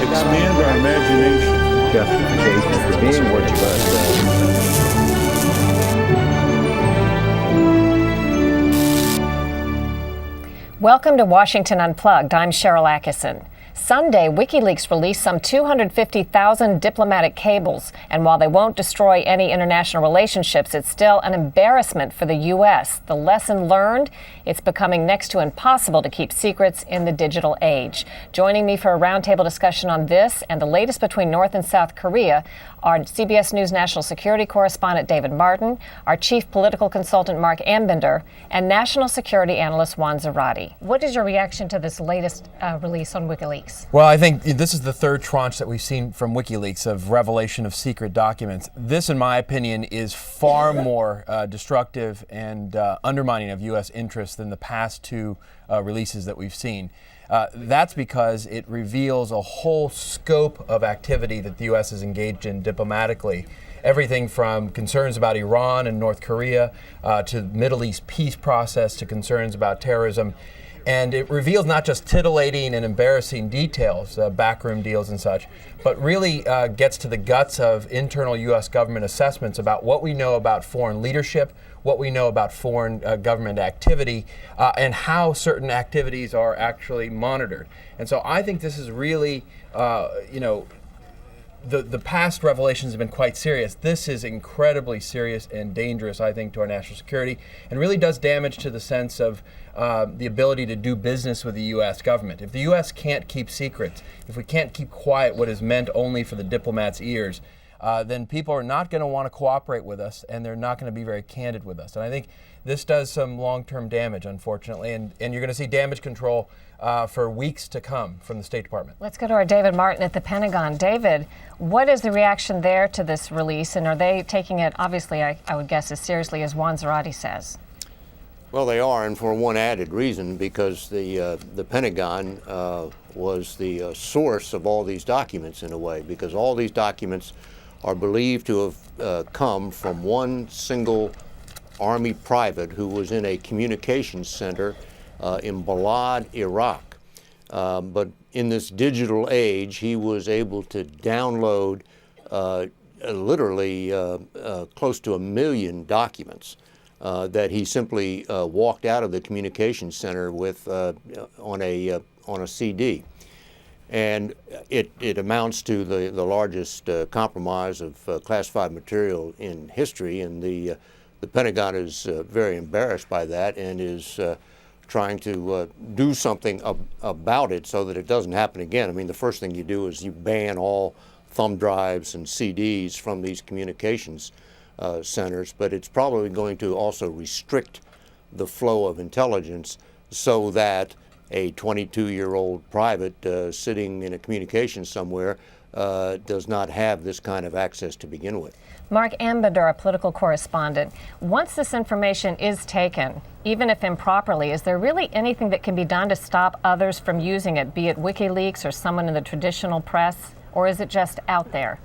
expand our imagination. Justification for being what you are. Welcome to Washington Unplugged. I'm Sharyl Attkisson. Sunday, WikiLeaks released some 250,000 diplomatic cables, and while they won't destroy any international relationships, it's still an embarrassment for the U.S. The lesson learned, it's becoming next to impossible to keep secrets in the digital age. Joining me for a roundtable discussion on this and the latest between North and South Korea are CBS News national security correspondent David Martin, our chief political consultant Marc Ambinder, and national security analyst Juan Zarate. What is your reaction to this latest release on WikiLeaks? Well, I think this is the third tranche that we've seen from WikiLeaks of revelation of secret documents. This, in my opinion, is far more destructive and undermining of U.S. interests than the past two releases that we've seen. That's because it reveals a whole scope of activity that the U.S. is engaged in diplomatically. Everything from concerns about Iran and North Korea to the Middle East peace process to concerns about terrorism. And it reveals not just titillating and embarrassing details, backroom deals and such, but really gets to the guts of internal U.S. government assessments about what we know about foreign leadership, what we know about foreign government activity, and how certain activities are actually monitored. And so I think this is really, the past revelations have been quite serious. This is incredibly serious and dangerous, I think, to our national security, and really does damage to the sense of the ability to do business with the U.S. government. If the U.S. can't keep secrets, if we can't keep quiet what is meant only for the diplomats' ears, then people are not going to want to cooperate with us, and they're not going to be very candid with us. And I think this does some long-term damage, unfortunately, and you're going to see damage control for weeks to come from the State Department. Let's go to our David Martin at the Pentagon. David, what is the reaction there to this release, and are they taking it, obviously, I would guess, as seriously as Juan Zarate says? Well, they are, and for one added reason, because the Pentagon was the source of all these documents in a way, because all these documents are believed to have come from one single Army private who was in a communications center in Balad, Iraq. But in this digital age, he was able to download literally close to 1 million documents that he simply walked out of the communications center with on a CD. And it amounts to the largest compromise of classified material in history, and the Pentagon is very embarrassed by that and is trying to do something about it so that it doesn't happen again. I mean, the first thing you do is you ban all thumb drives and CDs from these communications centers, but it's probably going to also restrict the flow of intelligence so that a 22-year-old private sitting in a communications somewhere does not have this kind of access to begin with. Marc Ambinder, a political correspondent. Once this information is taken, even if improperly, is there really anything that can be done to stop others from using it, be it WikiLeaks or someone in the traditional press, or is it just out there?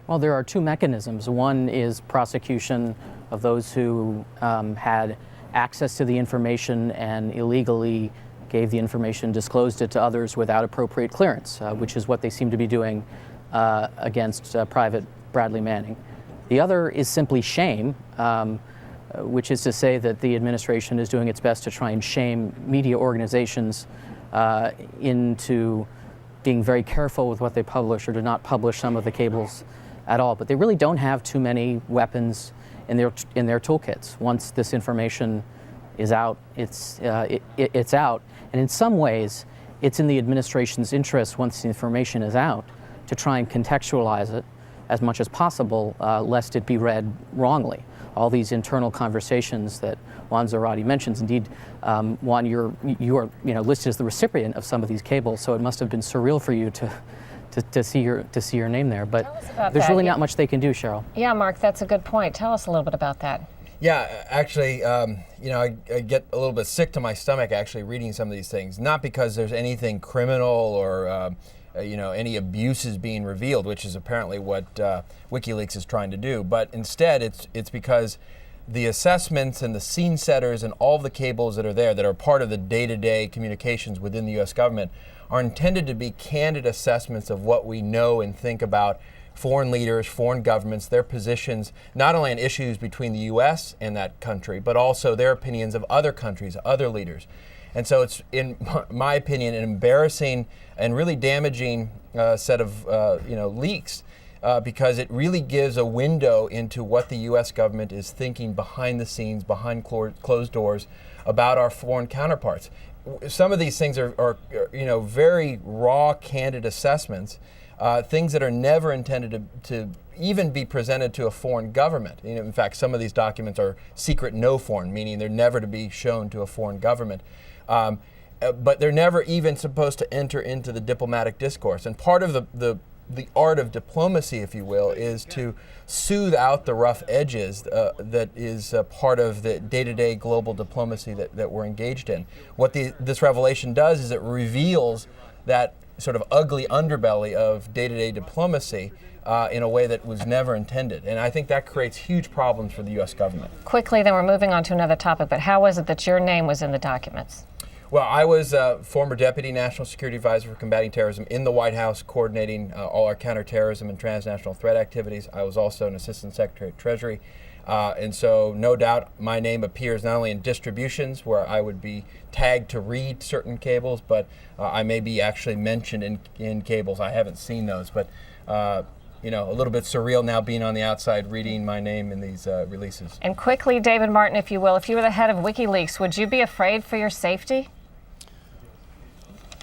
Well, there are two mechanisms. One is prosecution of those who had access to the information and illegally gave the information, disclosed it to others without appropriate clearance, which is what they seem to be doing against Private Bradley Manning. The other is simply shame, which is to say that the administration is doing its best to try and shame media organizations into being very careful with what they publish or to not publish some of the cables at all. But they really don't have too many weapons in their toolkits. Once this information is out, it's out. And in some ways, it's in the administration's interest, once the information is out, to try and contextualize it as much as possible, lest it be read wrongly. All these internal conversations that Juan Zarate mentions. Indeed, Juan, you are listed as the recipient of some of these cables, so it must have been surreal for you to see your name there. But there's really not much they can do, Sharyl. Yeah, Marc, that's a good point. Tell us a little bit about that. Yeah, actually, I get a little bit sick to my stomach actually reading some of these things. Not because there's anything criminal or any abuses being revealed, which is apparently what WikiLeaks is trying to do, but instead it's because the assessments and the scene setters and all of the cables that are there that are part of the day-to-day communications within the U.S. government are intended to be candid assessments of what we know and think about foreign leaders, foreign governments, their positions, not only on issues between the U.S. and that country, but also their opinions of other countries, other leaders. And so it's, in my opinion, an embarrassing and really damaging set of leaks because it really gives a window into what the U.S. government is thinking behind the scenes, behind closed doors, about our foreign counterparts. Some of these things are very raw, candid assessments, things that are never intended to even be presented to a foreign government. In fact, some of these documents are secret no foreign, meaning they're never to be shown to a foreign government. But they're never even supposed to enter into the diplomatic discourse. And part of the art of diplomacy, if you will, is to soothe out the rough edges that is part of the day-to-day global diplomacy that we're engaged in. What this revelation does is it reveals that sort of ugly underbelly of day-to-day diplomacy in a way that was never intended. And I think that creates huge problems for the U.S. government. Quickly, then we're moving on to another topic, but how was it that your name was in the documents? Well, I was former Deputy National Security Advisor for Combating Terrorism in the White House, coordinating all our counterterrorism and transnational threat activities. I was also an Assistant Secretary of Treasury. And so, no doubt, my name appears not only in distributions, where I would be tagged to read certain cables, but I may be actually mentioned in cables. I haven't seen those, but a little bit surreal now being on the outside reading my name in these releases. And quickly, David Martin, if you will, if you were the head of WikiLeaks, would you be afraid for your safety?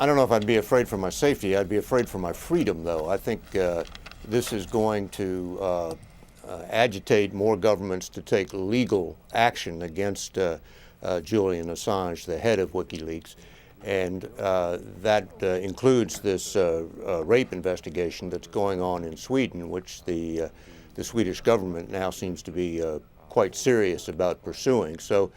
I don't know if I'd be afraid for my safety. I'd be afraid for my freedom, though. I think this is going to agitate more governments to take legal action against Julian Assange, the head of WikiLeaks. And that includes this rape investigation that's going on in Sweden, which the Swedish government now seems to be quite serious about pursuing. So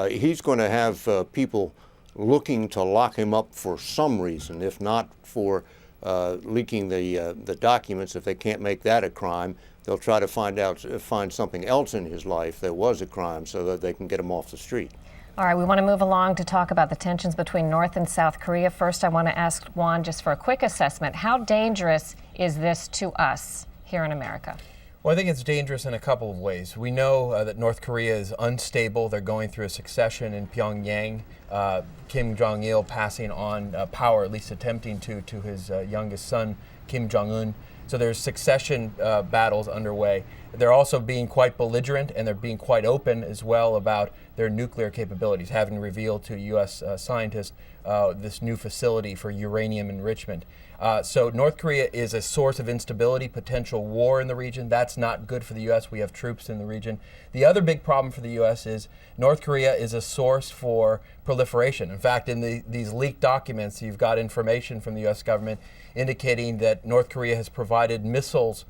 he's going to have people looking to lock him up for some reason, if not for leaking the documents. If they can't make that a crime, they'll try to find something else in his life that was a crime so that they can get him off the street. All right, we want to move along to talk about the tensions between North and South Korea. First, I want to ask Juan, just for a quick assessment, how dangerous is this to us here in America? Well, I think it's dangerous in a couple of ways. We know that North Korea is unstable. They're going through a succession in Pyongyang. Kim Jong-il passing on power, at least attempting to his youngest son, Kim Jong-un. So there's succession battles underway. They're also being quite belligerent, and they're being quite open as well about their nuclear capabilities, having revealed to U.S. Scientists this new facility for uranium enrichment. So North Korea is a source of instability, potential war in the region. That's not good for the U.S. We have troops in the region. The other big problem for the U.S. is North Korea is a source for proliferation. In fact, in these leaked documents, you've got information from the U.S. government indicating that North Korea has provided missiles,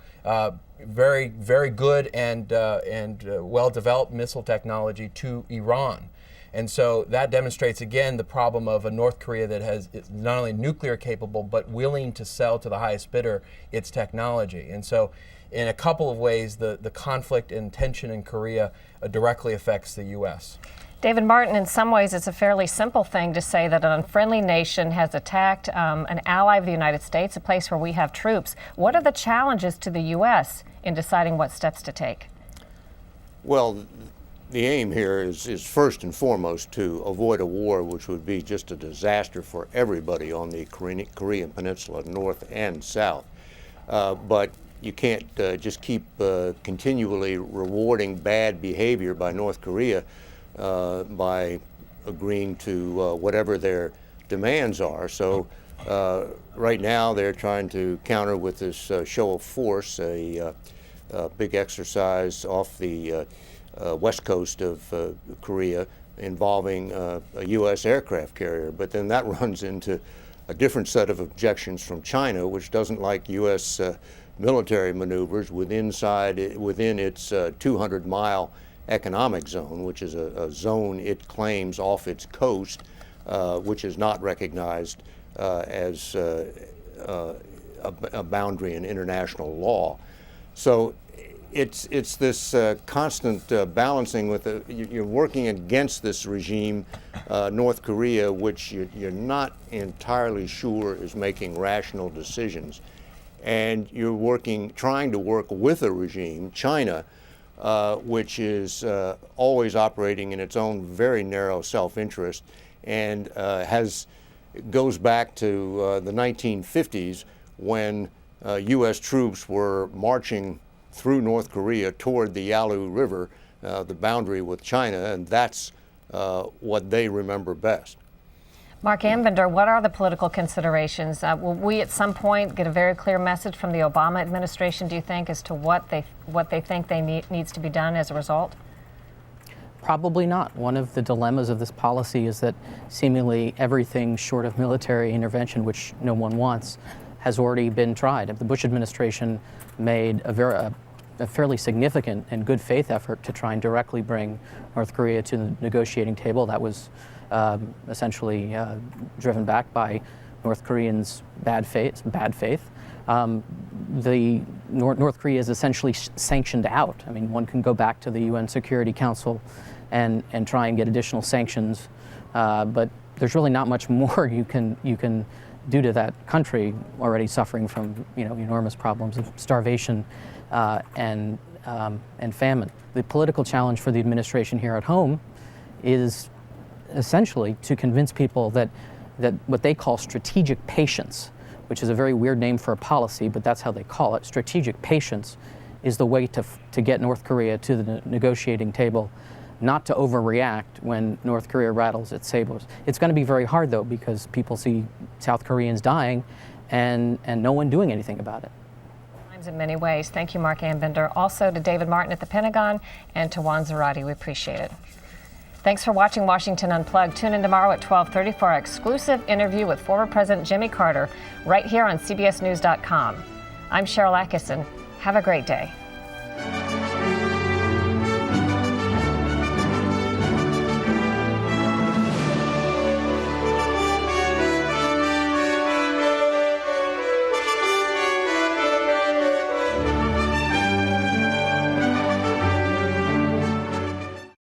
very, very good and well-developed missile technology to Iran. And so that demonstrates, again, the problem of a North Korea that is not only nuclear capable, but willing to sell to the highest bidder its technology. And so in a couple of ways, the conflict and tension in Korea directly affects the U.S. David Martin, in some ways, it's a fairly simple thing to say that an unfriendly nation has attacked an ally of the United States, a place where we have troops. What are the challenges to the U.S. in deciding what steps to take? Well, the aim here is first and foremost to avoid a war which would be just a disaster for everybody on the Korean Peninsula, north and south. But you can't just keep continually rewarding bad behavior by North Korea by agreeing to whatever their demands are. So right now they're trying to counter with this show of force, a big exercise off the west coast of Korea involving a U.S. aircraft carrier. But then that runs into a different set of objections from China, which doesn't like U.S. Military maneuvers within its 200-mile economic zone, which is a zone it claims off its coast, which is not recognized as a boundary in international law. So it's this constant balancing with you're working against this regime, North Korea, which you're not entirely sure is making rational decisions, and you're trying to work with a regime, China, which is always operating in its own very narrow self-interest, and goes back to the 1950s when U.S. troops were marching through North Korea toward the Yalu River, the boundary with China, and that's what they remember best. Marc Ambinder, what are the political considerations? Will we at some point get a very clear message from the Obama administration, do you think, as to what they think needs to be done as a result? Probably not. One of the dilemmas of this policy is that seemingly everything short of military intervention, which no one wants, has already been tried. The Bush administration made a fairly significant and good faith effort to try and directly bring North Korea to the negotiating table. That was essentially driven back by North Koreans' bad faith. North Korea is essentially sanctioned out. I mean, one can go back to the UN Security Council and try and get additional sanctions, but there's really not much more you can do to that country already suffering from enormous problems of starvation and famine. The political challenge for the administration here at home is essentially to convince people that what they call strategic patience, which is a very weird name for a policy, but that's how they call it, strategic patience, is the way to get North Korea to the negotiating table, not to overreact when North Korea rattles its sabers. It's going to be very hard, though, because people see South Koreans dying and no one doing anything about it. In many ways. Thank you, Marc Ambinder. Also to David Martin at the Pentagon and to Juan Zarate. We appreciate it. Thanks for watching Washington Unplugged. Tune in tomorrow at 12:30 for our exclusive interview with former President Jimmy Carter right here on CBSNews.com. I'm Sharyl Attkisson. Have a great day.